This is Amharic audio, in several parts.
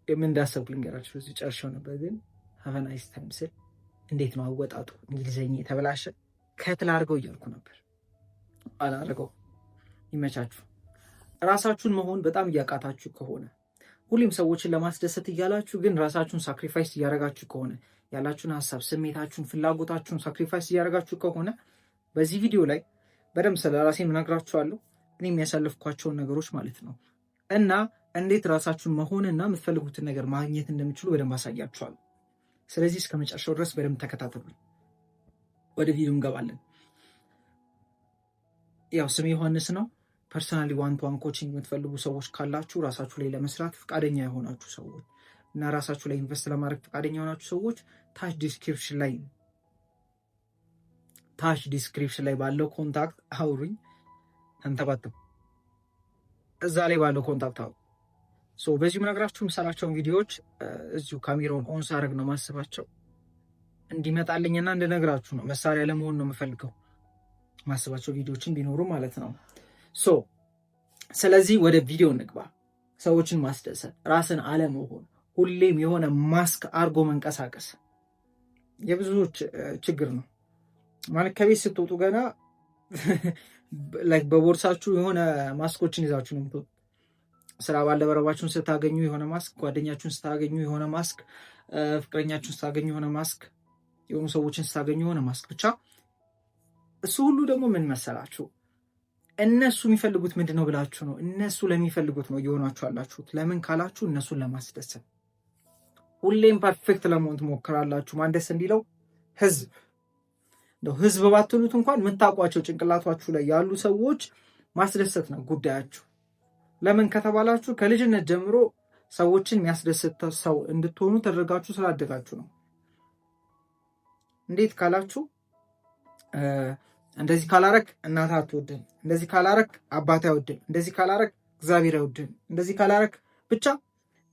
የምን እንዳሰብኩ ልንገራችሁ። እዚህ ጨርሻው ነበር ግን have a nice time ስል እንዴት ነው አወጣጡ እንግሊዘኛ የተበላሸ ከትል አድርገው እያልኩ ነበር። አላደርገው። ይመቻችሁ። ራሳችሁን መሆን በጣም እያቃታችሁ ከሆነ ሁሌም ሰዎችን ለማስደሰት እያላችሁ ግን ራሳችሁን ሳክሪፋይስ እያደረጋችሁ ከሆነ ያላችሁን ሀሳብ፣ ስሜታችሁን፣ ፍላጎታችሁን ሳክሪፋይስ እያደረጋችሁ ከሆነ በዚህ ቪዲዮ ላይ በደንብ ስለ ራሴ እነግራችኋለሁ። እኔ የሚያሳልፍኳቸውን ነገሮች ማለት ነው እና እንዴት ራሳችሁን መሆንና የምትፈልጉትን ነገር ማግኘት እንደምችሉ በደንብ አሳያችኋለሁ። ስለዚህ እስከ መጨረሻው ድረስ በደንብ ተከታተሉ። ወደ ቪዲዮ እንገባለን። ያው ስሜ ዮሐንስ ነው። ፐርሰናሊ ዋን ቱ ዋን ኮቺንግ የምትፈልጉ ሰዎች ካላችሁ ራሳችሁ ላይ ለመስራት ፈቃደኛ የሆናችሁ ሰዎች እና ራሳችሁ ላይ ኢንቨስት ለማድረግ ፈቃደኛ የሆናችሁ ሰዎች ታች ዲስክሪፕሽን ላይ ባለው ኮንታክት አውሩኝ። አንተባትም እዛ ላይ ባለው ኮንታክት አውሩ። በዚሁ ምነግራችሁ የምሰራቸውን ቪዲዮዎች እዚሁ ካሜራውን ኦን ሳደርግ ነው ማስባቸው እንዲመጣልኝና እንድነግራችሁ ነው። መሳሪያ ለመሆን ነው የምፈልገው ማስባቸው ቪዲዮዎችን ቢኖሩ ማለት ነው። ስለዚህ ወደ ቪዲዮ እንግባ። ሰዎችን ማስደሰት፣ ራስን አለመሆን፣ ሁሌም የሆነ ማስክ አርጎ መንቀሳቀስ የብዙዎች ችግር ነው። ማለት ከቤት ስትወጡ ገና በቦርሳችሁ የሆነ ማስኮችን ይዛችሁ ነው የምትወጡ። ስራ ባልደረባችሁን ስታገኙ የሆነ ማስክ፣ ጓደኛችሁን ስታገኙ የሆነ ማስክ፣ ፍቅረኛችሁን ስታገኙ የሆነ ማስክ፣ የሆኑ ሰዎችን ስታገኙ የሆነ ማስክ። ብቻ እሱ ሁሉ ደግሞ ምን መሰላችሁ? እነሱ የሚፈልጉት ምንድን ነው ብላችሁ ነው እነሱ ለሚፈልጉት ነው እየሆናችሁ አላችሁት። ለምን ካላችሁ እነሱን ለማስደሰት። ሁሌም ፐርፌክት ለመሆን ትሞክራላችሁ። ማን ደስ እንዲለው? ህዝብ ባትሉት እንኳን የምታውቋቸው ጭንቅላቷችሁ ላይ ያሉ ሰዎች ማስደሰት ነው ጉዳያችሁ። ለምን ከተባላችሁ ከልጅነት ጀምሮ ሰዎችን የሚያስደስት ሰው እንድትሆኑ ተደርጋችሁ ስላደጋችሁ ነው። እንዴት ካላችሁ እንደዚህ ካላረክ እናት አትወድም፣ እንደዚህ ካላረክ አባት አይወድም፣ እንደዚህ ካላረክ እግዚአብሔር አይወድም፣ እንደዚህ ካላረክ ብቻ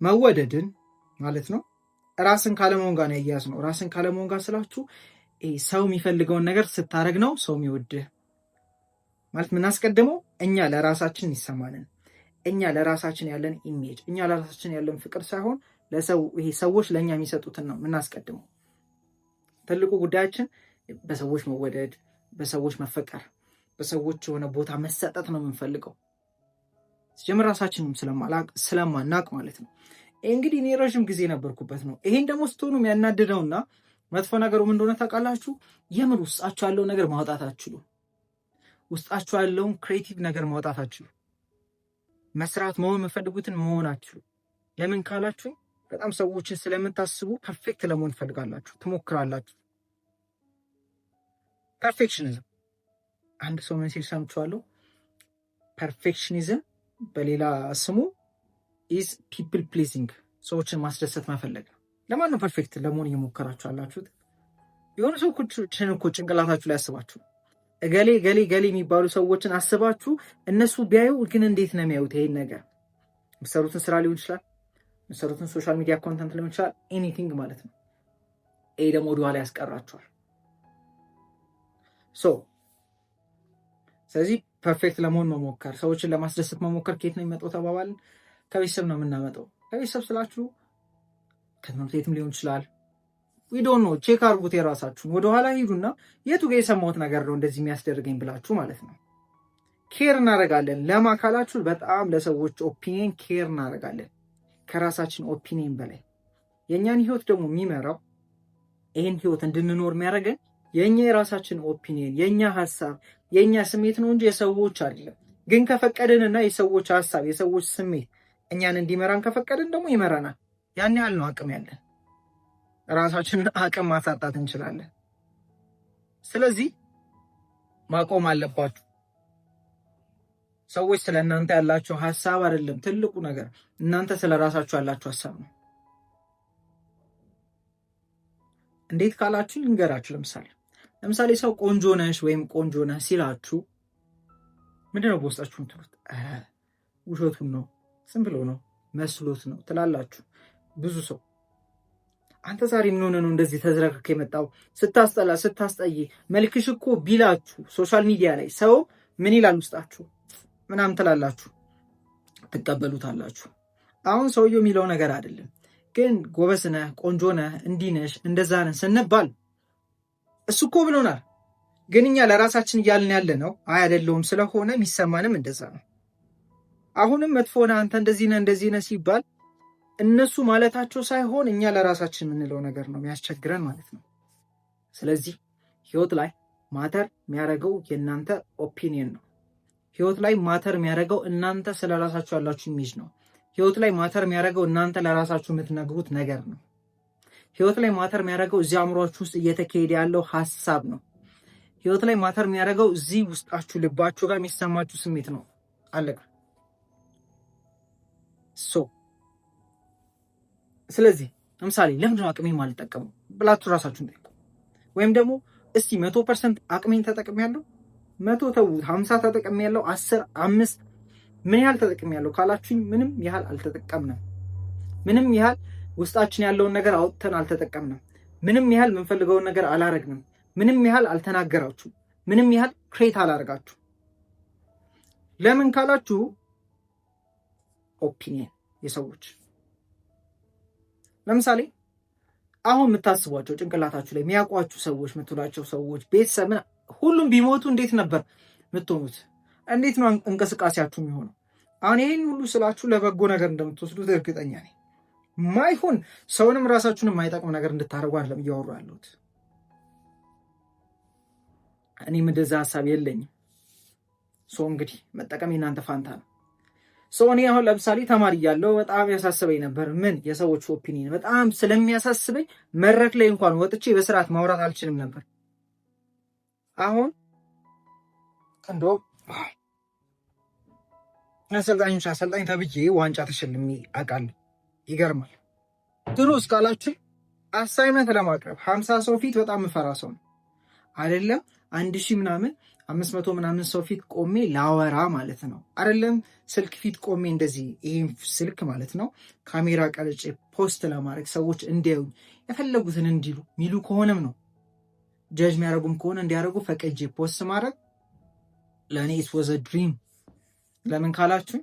መወደድን ማለት ነው። ራስን ካለመሆን ጋር ያያዝ ነው። ራስን ካለመሆን ጋር ስላችሁ ሰው የሚፈልገውን ነገር ስታረግ ነው ሰው የሚወድህ ማለት። ምናስቀድመው እኛ ለራሳችን ይሰማንን፣ እኛ ለራሳችን ያለን ኢሜጅ፣ እኛ ለራሳችን ያለን ፍቅር ሳይሆን ሰዎች ለእኛ የሚሰጡትን ነው ምናስቀድመው። ትልቁ ጉዳያችን በሰዎች መወደድ፣ በሰዎች መፈቀር፣ በሰዎች የሆነ ቦታ መሰጠት ነው የምንፈልገው። ሲጀምር ራሳችንም ስለማናቅ ማለት ነው። እንግዲህ እኔ ረዥም ጊዜ ነበርኩበት ነው። ይሄን ደግሞ ስትሆኑ የሚያናድደውና መጥፎ ነገሩ ምን እንደሆነ ታውቃላችሁ? የምን ውስጣችሁ ያለውን ነገር ማውጣት አትችሉ። ውስጣችሁ ያለውን ክሬቲቭ ነገር ማውጣት አትችሉ። መስራት መሆን የምፈልጉትን መሆን አትችሉ። ለምን ካላችሁ በጣም ሰዎችን ስለምታስቡ ፐርፌክት ለመሆን ትፈልጋላችሁ፣ ትሞክራላችሁ። ፐርፌክሽኒዝም አንድ ሰው ምን ሲል ሰምቼዋለሁ? ፐርፌክሽኒዝም በሌላ ስሙ ኢዝ ፒፕል ፕሊዚንግ፣ ሰዎችን ማስደሰት መፈለግ። ለማን ነው ፐርፌክት ለመሆን እየሞከራችሁ አላችሁት? የሆነ ሰዎችን እኮ ጭንቅላታችሁ ላይ አስባችሁ ገሌ ገሌ ገሌ የሚባሉ ሰዎችን አስባችሁ እነሱ ቢያዩ ግን እንዴት ነው የሚያዩት? ይሄን ነገር የምትሰሩትን ስራ ሊሆን ይችላል፣ የምትሰሩትን ሶሻል ሚዲያ ኮንተንት ሊሆን ይችላል፣ ኤኒቲንግ ማለት ነው። ይሄ ደግሞ ወደኋላ ያስቀራችኋል። ስለዚህ ፐርፌክት ለመሆን መሞከር፣ ሰዎችን ለማስደሰት መሞከር ከየት ነው የሚመጣው ተባባልን? ከቤተሰብ ነው የምናመጣው። ከቤተሰብ ስላችሁ ከትምህርት ቤትም ሊሆን ይችላል። ዊዶን ነው። ቼክ አድርጉት የራሳችሁን። ወደኋላ ሂዱና የቱ ጋር የሰማሁት ነገር ነው እንደዚህ የሚያስደርገኝ ብላችሁ ማለት ነው። ኬር እናደርጋለን። ለማ ካላችሁ በጣም ለሰዎች ኦፒኒየን ኬር እናደርጋለን ከራሳችን ኦፒኒየን በላይ። የእኛን ህይወት ደግሞ የሚመራው ይህን ህይወት እንድንኖር የሚያደርገን የእኛ የራሳችን ኦፒኒየን፣ የእኛ ሀሳብ፣ የእኛ ስሜት ነው እንጂ የሰዎች አይደለም። ግን ከፈቀድንና የሰዎች ሀሳብ፣ የሰዎች ስሜት እኛን እንዲመራን ከፈቀድን ደግሞ ይመራናል። ያን ያህል ነው አቅም ያለን። ራሳችንን አቅም ማሳጣት እንችላለን። ስለዚህ ማቆም አለባችሁ። ሰዎች ስለ እናንተ ያላቸው ሀሳብ አይደለም ትልቁ ነገር፣ እናንተ ስለ ራሳችሁ ያላችሁ ሀሳብ ነው። እንዴት ካላችሁ ልንገራችሁ። ለምሳሌ ሰው ቆንጆ ነሽ ወይም ቆንጆ ነህ ሲላችሁ ምንድነው በውስጣችሁ የምትሉት? ውሸቱን ነው፣ ዝም ብሎ ነው፣ መስሎት ነው ትላላችሁ። ብዙ ሰው አንተ ዛሬ ምን ሆነ ነው እንደዚህ ተዝረክረክ የመጣው? ስታስጠላ፣ ስታስጠይ፣ መልክሽ እኮ ቢላችሁ ሶሻል ሚዲያ ላይ ሰው ምን ይላል ውስጣችሁ? ምናምን ትላላችሁ፣ ትቀበሉታላችሁ። አሁን ሰውየው የሚለው ነገር አይደለም፣ ግን ጎበዝ ነህ፣ ቆንጆ ነህ፣ እንዲህ ነሽ፣ እንደዛ ነህ ስንባል እሱ እኮ ብሎናል። ግን እኛ ለራሳችን እያልን ያለ ነው አይ አይደለሁም ስለሆነ የሚሰማንም እንደዛ ነው። አሁንም መጥፎ ነህ አንተ እንደዚህ ነህ ሲባል እነሱ ማለታቸው ሳይሆን እኛ ለራሳችን የምንለው ነገር ነው የሚያስቸግረን ማለት ነው። ስለዚህ ህይወት ላይ ማተር የሚያደርገው የእናንተ ኦፒኒየን ነው። ህይወት ላይ ማተር የሚያደርገው እናንተ ስለራሳችሁ ያላችሁ ኢሜጅ ነው። ህይወት ላይ ማተር የሚያደርገው እናንተ ለራሳችሁ የምትነግሩት ነገር ነው። ህይወት ላይ ማተር የሚያደርገው እዚህ አእምሯችሁ ውስጥ እየተካሄደ ያለው ሀሳብ ነው። ህይወት ላይ ማተር የሚያደርገው እዚህ ውስጣችሁ ልባችሁ ጋር የሚሰማችሁ ስሜት ነው። አለቀ። ስለዚህ ለምሳሌ ለምንድነው አቅሜን ማልጠቀመው ብላችሁ ራሳችሁን ጠይቁ። ወይም ደግሞ እስቲ 100% አቅሜን ተጠቅሜያለሁ፣ 100 ተውት፣ 50 ተጠቅሜያለሁ፣ 10 5 ምን ያህል ተጠቅሜያለሁ ካላችሁኝ ምንም ያህል አልተጠቀምንም። ምንም ያህል ውስጣችን ያለውን ነገር አውጥተን አልተጠቀምንም። ምንም ያህል የምንፈልገውን ነገር አላረግንም። ምንም ያህል አልተናገራችሁ። ምንም ያህል ክሬት አላረጋችሁ። ለምን ካላችሁ ኦፒኒየን የሰዎች ለምሳሌ አሁን የምታስቧቸው ጭንቅላታችሁ ላይ የሚያውቋችሁ ሰዎች የምትሏቸው ሰዎች ቤተሰብ ሁሉም ቢሞቱ እንዴት ነበር የምትሆኑት? እንዴት ነው እንቅስቃሴያችሁ የሚሆነው? አሁን ይህን ሁሉ ስላችሁ ለበጎ ነገር እንደምትወስዱት እርግጠኛ ነኝ። ማይሆን ሰውንም ራሳችሁንም የማይጠቅም ነገር እንድታደርጉ አይደለም እያወሩ ያለሁት። እኔም እንደዛ ሀሳብ የለኝም። ሰው እንግዲህ መጠቀም የእናንተ ፋንታ ነው። ሰው እኔ አሁን ለምሳሌ ተማሪ እያለሁ በጣም ያሳስበኝ ነበር። ምን የሰዎች ኦፒኒየን በጣም ስለሚያሳስበኝ መድረክ ላይ እንኳን ወጥቼ በስርዓት ማውራት አልችልም ነበር። አሁን እንደውም አሰልጣኝ ተብዬ ዋንጫ ተሸልሜ አውቃለሁ። ይገርማል። ድሮ እስካላችሁ አሳይመንት ለማቅረብ 50 ሰው ፊት በጣም የምፈራ ሰው ነው። አይደለም 1000 ምናምን 500 ምናምን ሰው ፊት ቆሜ ላወራ ማለት ነው። አይደለም ስልክ ፊት ቆሜ እንደዚህ ይሄን ስልክ ማለት ነው ካሜራ ቀርጬ ፖስት ለማድረግ ሰዎች እንዲያዩኝ የፈለጉትን እንዲሉ ሚሉ ከሆነም ነው ጀጅ የሚያደርጉም ከሆነ እንዲያደርጉ ፈቀጄ ፖስት ማድረግ ለእኔ it was a dream። ለምን ካላችሁ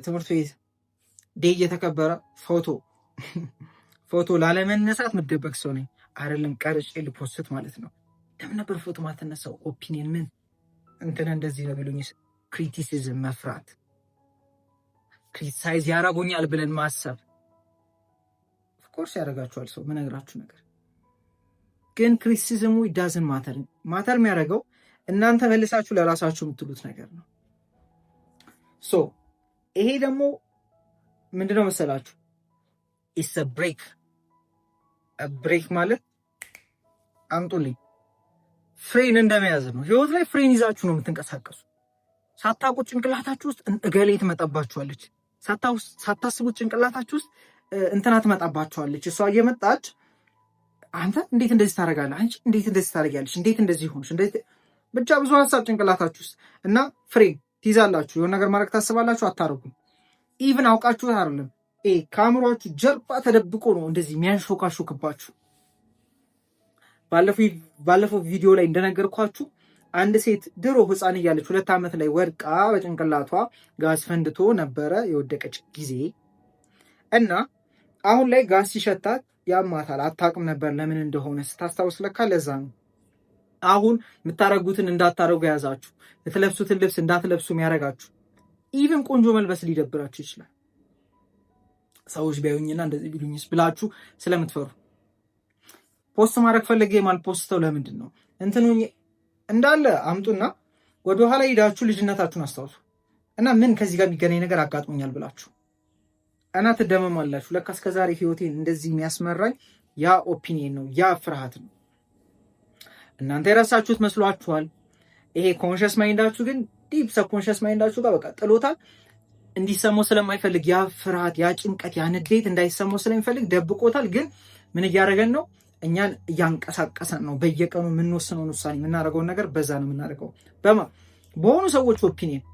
ትምህርት ቤት ዴይ እየተከበረ ፎቶ ላለመነሳት ምደበቅ ሰው ነኝ። አይደለም ቀርጬ ልፖስት ማለት ነው። ለምን ነበር ፎቶ ማልተነሳው? ኦፒኒየን ምን እንትን እንደዚህ ነው ቢሉኝ ክሪቲሲዝም መፍራት፣ ክሪቲሳይዝ ያደርጉኛል ብለን ማሰብ ኦፍኮርስ ያደርጋችኋል። ሰው ምነግራችሁ ነገር ግን ክሪቲሲዝሙ ዳዝን ማተር የሚያደርገው እናንተ መልሳችሁ ለራሳችሁ የምትሉት ነገር ነው። ሶ ይሄ ደግሞ ምንድነው መሰላችሁ? ኢትስ አ ብሬክ ማለት አምጡልኝ ፍሬን እንደመያዝ ነው። ህይወት ላይ ፍሬን ይዛችሁ ነው የምትንቀሳቀሱ። ሳታውቁ ጭንቅላታችሁ ውስጥ እገሌ ትመጣባችኋለች። ሳታስቡት ጭንቅላታችሁ ውስጥ እንትና ትመጣባችኋለች። እሷ እየመጣች አንተ እንዴት እንደዚህ ታደርጋለህ፣ አንቺ እንዴት እንደዚህ ታደርጊያለሽ፣ እንዴት እንደዚህ ሆንሽ፣ እንዴት ብቻ ብዙ ሀሳብ ጭንቅላታችሁ ውስጥ እና ፍሬን ትይዛላችሁ። የሆነ ነገር ማድረግ ታስባላችሁ፣ አታረጉም። ኢቭን አውቃችሁ አይደለም ከአእምሯችሁ ጀርባ ተደብቆ ነው እንደዚህ የሚያንሾካሾክባችሁ። ባለፈው ቪዲዮ ላይ እንደነገርኳችሁ አንድ ሴት ድሮ ህፃን እያለች 2 ዓመት ላይ ወድቃ በጭንቅላቷ ጋዝ ፈንድቶ ነበረ የወደቀች ጊዜ እና አሁን ላይ ጋዝ ሲሸታት ያማታል። አታውቅም ነበር ለምን እንደሆነ ስታስታውስ ለካ ለዛ ነው። አሁን የምታረጉትን እንዳታረጉ የያዛችሁ፣ የምትለብሱትን ልብስ እንዳትለብሱ የሚያረጋችሁ፣ ኢቭን ቆንጆ መልበስ ሊደብራችሁ ይችላል። ሰዎች ቢያዩኝና እንደዚህ ቢሉኝስ ብላችሁ ስለምትፈሩ ፖስት ማድረግ ፈልጌ ማልፖስተው ለምንድን ነው እንትኑ እንዳለ አምጡና ወደ ኋላ ሄዳችሁ ልጅነታችሁን አስታውሱ እና ምን ከዚህ ጋር የሚገናኝ ነገር አጋጥሞኛል ብላችሁ እና ትደመማላችሁ። ለካ እስከዛሬ ህይወቴን እንደዚህ የሚያስመራኝ ያ ኦፒኒየን ነው፣ ያ ፍርሃት ነው። እናንተ የረሳችሁት መስሏችኋል። ይሄ ኮንሽስ ማይንዳችሁ ግን ዲፕ ሰብኮንሽስ ማይንዳችሁ ጋር በቃ ጥሎታል። እንዲሰማው ስለማይፈልግ ያ ፍርሃት፣ ያ ጭንቀት፣ ያ ንዴት እንዳይሰማው ስለሚፈልግ ደብቆታል። ግን ምን እያደረገን ነው? እኛን እያንቀሳቀሰን ነው። በየቀኑ የምንወስነውን ውሳኔ የምናደርገውን ነገር በዛ ነው የምናደርገው። በሆኑ ሰዎች ኦፒኒየን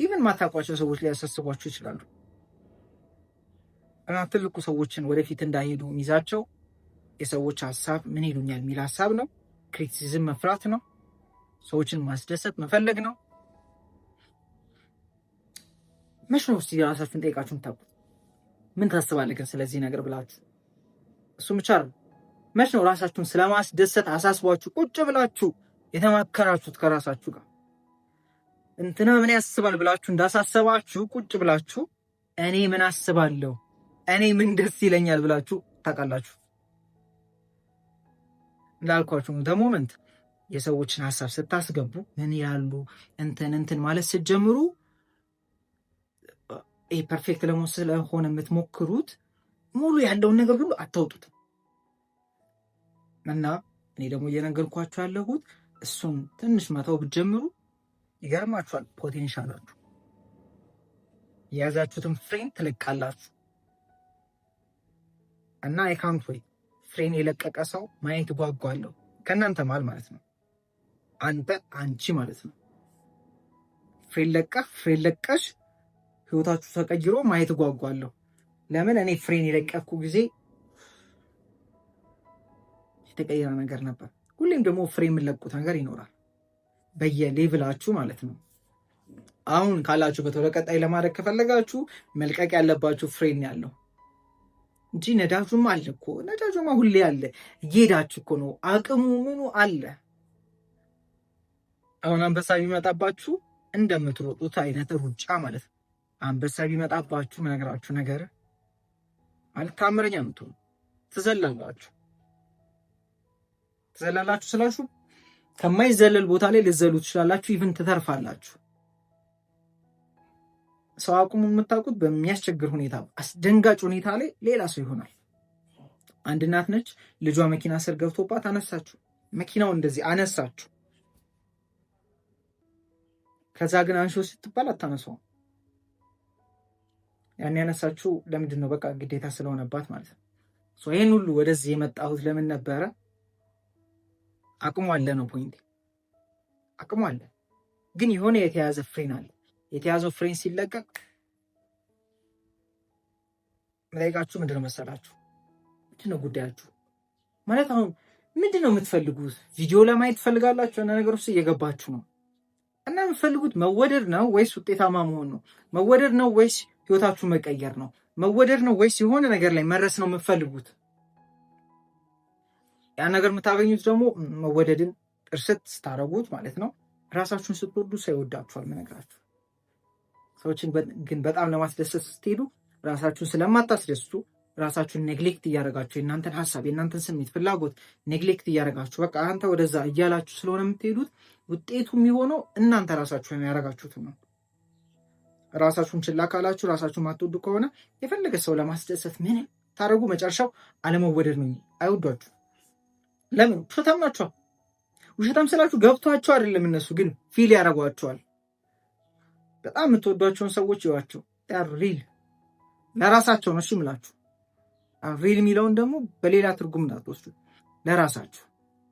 ኢቨን ማታውቋቸው ሰዎች ሊያሳስቧችሁ ይችላሉ። እና ትልቁ ሰዎችን ወደፊት እንዳይሄዱ የሚይዛቸው የሰዎች ሀሳብ ምን ይሉኛል የሚል ሀሳብ ነው። ክሪቲሲዝም መፍራት ነው። ሰዎችን ማስደሰት መፈለግ ነው። መች ነው እስቲ ራሳችሁን ጠይቃችሁን ታውቁት? ምን ታስባለህ ግን ስለዚህ ነገር ብላችሁ? እሱ ብቻ አይደለም። መች ነው ራሳችሁን ስለማስደሰት አሳስቧችሁ ቁጭ ብላችሁ የተማከራችሁት ከራሳችሁ ጋር? እንትና ምን ያስባል ብላችሁ እንዳሳሰባችሁ ቁጭ ብላችሁ እኔ ምን አስባለሁ፣ እኔ ምን ደስ ይለኛል ብላችሁ ታውቃላችሁ? እንዳልኳችሁ ሞመንት የሰዎችን ሀሳብ ስታስገቡ ምን ያሉ እንትን ማለት ስትጀምሩ ፐርፌክት ለመሆን ስለሆነ የምትሞክሩት ሙሉ ያለውን ነገር ሁሉ አታውጡትም። እና እኔ ደግሞ እየነገርኳችሁ ያለሁት እሱን ትንሽ መተው ብትጀምሩ ይገርማችኋል። ፖቴንሻላችሁ የያዛችሁትን ፍሬን ትለቃላችሁ። እና የካንት ወይ ፍሬን የለቀቀ ሰው ማየት ጓጓለሁ። ከእናንተ ማለት ነው። አንተ አንቺ ማለት ነው። ፍሬን ለቀሽ ህይወታችሁ ተቀይሮ ማየት ጓጓለሁ። ለምን? እኔ ፍሬን የለቀኩ ጊዜ የተቀየረ ነገር ነበር። ሁሌም ደግሞ ፍሬ የምንለቁት ነገር ይኖራል በየሌቭላችሁ ማለት ነው። አሁን ካላችሁበት ወደ ቀጣይ ለማድረግ ከፈለጋችሁ መልቀቅ ያለባችሁ ፍሬን ያለው እንጂ ነዳጁማ አለ እኮ። ነዳጁማ ሁሌ አለ፣ እየሄዳችሁ እኮ ነው። አቅሙ ምኑ አለ። አሁን አንበሳ ቢመጣባችሁ እንደምትሮጡት አይነት ሩጫ ማለት ነው። አንበሳ ቢመጣባችሁ መነግራችሁ ነገር ማለት ታምረኛ የምትሆኑ ትዘላላችሁ ስላችሁ ከማይዘለል ቦታ ላይ ልዘሉ ትችላላችሁ። ኢቭን ትተርፋላችሁ። ሰው አቁሙን የምታውቁት በሚያስቸግር ሁኔታ፣ አስደንጋጭ ሁኔታ ላይ ሌላ ሰው ይሆናል። አንድ እናት ነች፣ ልጇ መኪና ስር ገብቶባት አነሳችሁ። መኪናው እንደዚህ አነሳችሁ። ከዛ ግን አንሺው ስትባል አታነሳውም። ያን ያነሳችሁ ለምንድን ነው? በቃ ግዴታ ስለሆነባት ማለት ነው። ይህን ሁሉ ወደዚህ የመጣሁት ለምን ነበረ? አቅሙ አለ ነው ፖይንት። አቅሙ አለ፣ ግን የሆነ የተያዘ ፍሬን አለ። የተያዘው ፍሬን ሲለቀቅ መጠይቃችሁ ምንድነው መሰላችሁ? ምንድነው ጉዳያችሁ? ማለት አሁን ምንድነው የምትፈልጉት? ቪዲዮ ለማየት ትፈልጋላችሁ? እና ነገር ውስጥ እየገባችሁ ነው። እና የምትፈልጉት መወደድ ነው ወይስ ውጤታማ መሆን ነው? መወደድ ነው ወይስ ህይወታችሁ መቀየር ነው? መወደድ ነው ወይስ የሆነ ነገር ላይ መድረስ ነው የምትፈልጉት? ያ ነገር የምታገኙት ደግሞ መወደድን እርሰት ስታረጉት ማለት ነው። ራሳችሁን ስትወዱ ሰው ይወዳችኋል። ምነግራችሁ ሰዎችን ግን በጣም ለማስደሰት ስትሄዱ ራሳችሁን ስለማታስደስቱ ራሳችሁን ኔግሌክት እያደረጋችሁ የእናንተን ሀሳብ፣ የእናንተን ስሜት፣ ፍላጎት ኔግሌክት እያደረጋችሁ በቃ አንተ ወደዛ እያላችሁ ስለሆነ የምትሄዱት ውጤቱ የሚሆነው እናንተ ራሳችሁን ያደረጋችሁት ነው። ራሳችሁን ችላ ካላችሁ፣ ራሳችሁን ማትወዱ ከሆነ የፈለገ ሰው ለማስደሰት ምንም ታደረጉ መጨረሻው አለመወደድ ነው። አይወዷችሁ። ለምን? ውሸታም ናቸዋ። ውሸታም ስላችሁ ገብቷቸው አይደለም፣ እነሱ ግን ፊል ያደርጓቸዋል። በጣም የምትወዷቸውን ሰዎች ይዋቸው። ሪል ለራሳቸው ነው። እሺ ምላችሁ ሪል የሚለውን ደግሞ በሌላ ትርጉም እንዳትወስዱ። ለራሳችሁ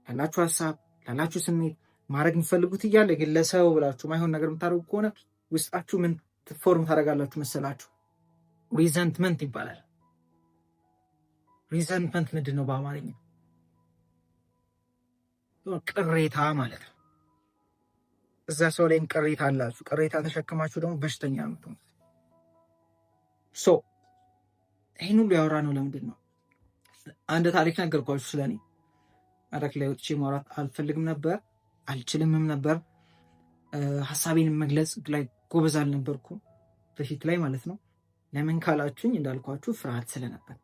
ያላችሁ ሀሳብ፣ ያላችሁ ስሜት ማድረግ የምትፈልጉት እያለ ግን ለሰው ብላችሁ ማይሆን ነገር የምታደርጉ ከሆነ ውስጣችሁ ምን ፎርም ታደርጋላችሁ መሰላችሁ? ሪዘንትመንት ይባላል። ሪዘንትመንት ምንድን ነው በአማርኛ? ቅሬታ ማለት ነው። እዛ ሰው ላይም ቅሬታ አላችሁ። ቅሬታ ተሸክማችሁ ደግሞ በሽተኛ ነው። ይህን ሁሉ ያወራ ነው ለምንድን ነው? አንድ ታሪክ ነገርኳችሁ ስለኔ። መድረክ ላይ ወጥቼ ማውራት አልፈልግም ነበር፣ አልችልምም ነበር። ሀሳቤን መግለጽ ላይ ጎበዝ አልነበርኩም በፊት ላይ ማለት ነው። ለምን ካላችሁኝ እንዳልኳችሁ ፍርሃት ስለነበር።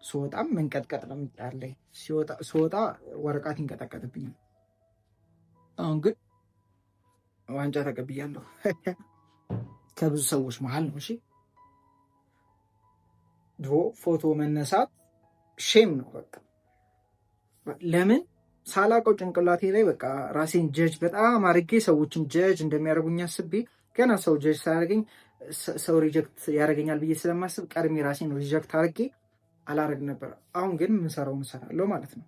ስወጣም መንቀጥቀጥ ነው የሚጣለኝ። ስወጣ ወረቀት ይንቀጠቀጥብኛል። አሁን ግን ዋንጫ ተቀብያለሁ ከብዙ ሰዎች መሀል ነው። እሺ ድሮ ፎቶ መነሳት ሼም ነው በቃ። ለምን ሳላቀው ጭንቅላቴ ላይ በቃ ራሴን ጀጅ በጣም አድርጌ ሰዎችም ጀጅ እንደሚያደርጉኝ አስቤ ገና ሰው ጀጅ ሳያደርገኝ ሰው ሪጀክት ያደርገኛል ብዬ ስለማስብ ቀድሜ ራሴን ሪጀክት አድርጌ አላረግ ነበር። አሁን ግን ምንሰራው ምሰራለሁ ማለት ነው።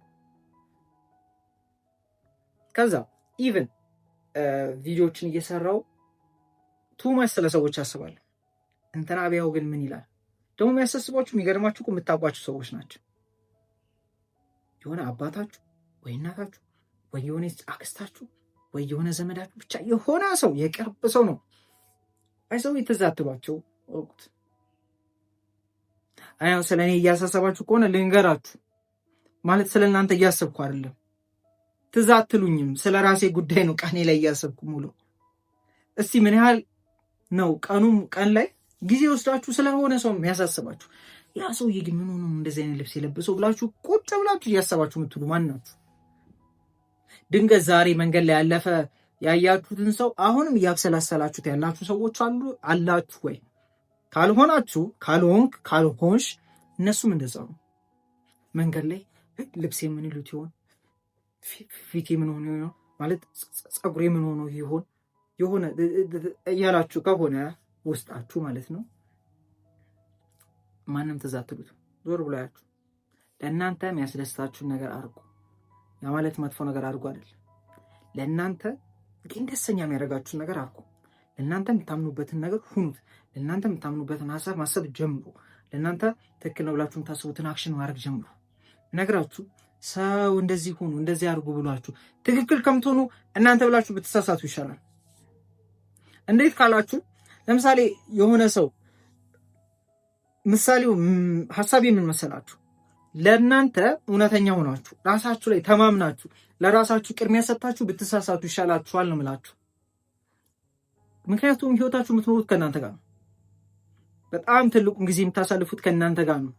ከዛ ኢቨን ቪዲዮዎችን እየሰራው ቱማች ስለ ሰዎች አስባለሁ። እንትና ቢያው ግን ምን ይላል ደግሞ የሚያሳስባችሁ የሚገርማችሁ የምታውቋቸው ሰዎች ናቸው። የሆነ አባታችሁ ወይ እናታችሁ ወይ የሆነ አክስታችሁ ወይ የሆነ ዘመዳችሁ ብቻ የሆነ ሰው የቅርብ ሰው ነው አይሰው የተዛትሏቸው ወቁት። አያው ስለኔ እያሳሰባችሁ ከሆነ ልንገራችሁ ማለት ስለናንተ እያሰብኩ አይደለም። ትዛትሉኝም ስለ ራሴ ጉዳይ ነው ቀኔ ላይ እያሰብኩ ሙሉ። እስቲ ምን ያህል ነው ቀን ላይ ጊዜ ወስዳችሁ ስለሆነ ሰው የሚያሳስባችሁ? ያ ሰውዬ ግን ምን ሆኖ እንደዚህ አይነት ልብስ የለበሰው ብላችሁ ቁጭ ብላችሁ እያሰባችሁ የምትሉ ማን ናችሁ? ድንገት ዛሬ መንገድ ላይ ያለፈ ያያችሁትን ሰው አሁንም እያብሰላሰላችሁት ያላችሁ ሰዎች አላችሁ ወይ? ካልሆንሽ እነሱም እንደዛው ነው። መንገድ ላይ ልብሴ ምን ይሉት ይሆን? ፊቴ ምን ሆኖ ይሆን? ማለት ፀጉሬ ምን ሆኖ ይሆን? የሆነ እያላችሁ ከሆነ ውስጣችሁ ማለት ነው ማንም ተዛትሉት ዞር ብላችሁ ለእናንተ የሚያስደስታችሁን ነገር አድርጉ። ያ ማለት መጥፎ ነገር አድርጉ አይደል። ለእናንተ ግን ደስተኛ የሚያደርጋችሁን ነገር አድርጉ። ለእናንተ የምታምኑበትን ነገር ሁኑት። ለእናንተ የምታምኑበትን ሀሳብ ማሰብ ጀምሩ። ለእናንተ ትክክል ነው ብላችሁ የምታስቡትን አክሽን ማድረግ ጀምሩ። ነግራችሁ ሰው እንደዚህ ሁኑ እንደዚህ አድርጉ ብሏችሁ ትክክል ከምትሆኑ እናንተ ብላችሁ ብትሳሳቱ ይሻላል። እንዴት ካላችሁ ለምሳሌ የሆነ ሰው ምሳሌው ሐሳብ ምን መሰላችሁ? ለእናንተ እውነተኛ ሆናችሁ ራሳችሁ ላይ ተማምናችሁ ለራሳችሁ ቅድሚያ ሰጥታችሁ ብትሳሳቱ ይሻላችኋል ነው የምላችሁ። ምክንያቱም ህይወታችሁ የምትኖሩት ከእናንተ ጋር ነው። በጣም ትልቁን ጊዜ የምታሳልፉት ከእናንተ ጋር ነው።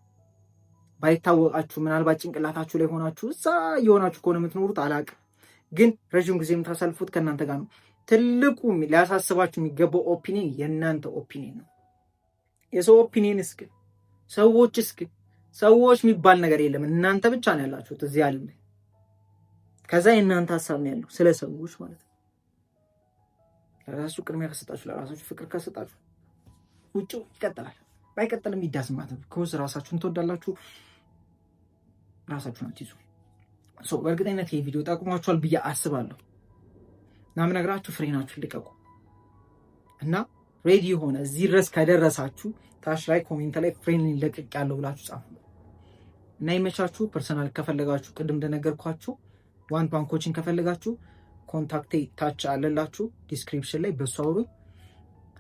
ባይታወቃችሁ ምናልባት ጭንቅላታችሁ ላይ ሆናችሁ እዛ የሆናችሁ ከሆነ የምትኖሩት አላውቅም፣ ግን ረዥም ጊዜ የምታሳልፉት ከእናንተ ጋር ነው። ትልቁ ሊያሳስባችሁ የሚገባው ኦፒኒየን የእናንተ ኦፒኒየን ነው። የሰው ኦፒኒየን ሰዎች የሚባል ነገር የለም። እናንተ ብቻ ነው ያላችሁት እዚህ ዓለም ላይ። ከዛ የእናንተ ሀሳብ ነው ያለው ስለ ሰዎች ማለት ነው። ለራሳችሁ ቅድሚያ ከሰጣችሁ፣ ለራሳችሁ ፍቅር ከሰጣችሁ ውጭ ይቀጥላል። ባይቀጥልም ይዳስማት ነው። ከውስጥ ራሳችሁን ትወዳላችሁ፣ ራሳችሁን አትይዙ። በእርግጠኝነት ይህ ቪዲዮ ጠቅሟችኋል ብዬ አስባለሁ። እና ምነግራችሁ ፍሬናችሁን ልቀቁ እና ሬዲ ሆነ እዚህ ድረስ ከደረሳችሁ ታች ላይ ኮሜንት ላይ ፍሬን ለቅቅ ያለው ብላችሁ ጻፉ እና ይመቻችሁ። ፐርሰናል ከፈለጋችሁ ቅድም እንደነገርኳችሁ ዋን ቱ ዋን ኮቺንግ ከፈለጋችሁ ኮንታክቴ ታች አለላችሁ ዲስክሪፕሽን ላይ በሱ አውሩ።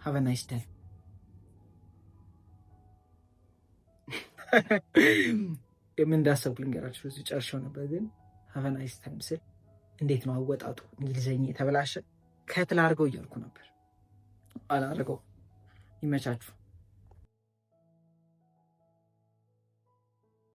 ሃቭ አ ናይስ ዴይ። ምን እንዳሰብኩ ልንገራችሁ። እዚህ ጨርሼው ነበር ግን ሃቭ አ ናይስ ታይም ስል እንዴት ነው አወጣጡ? እንግሊዘኛ የተበላሸ ከትላ አድርገው እያልኩ ነበር። አላደርገው። ይመቻችሁ።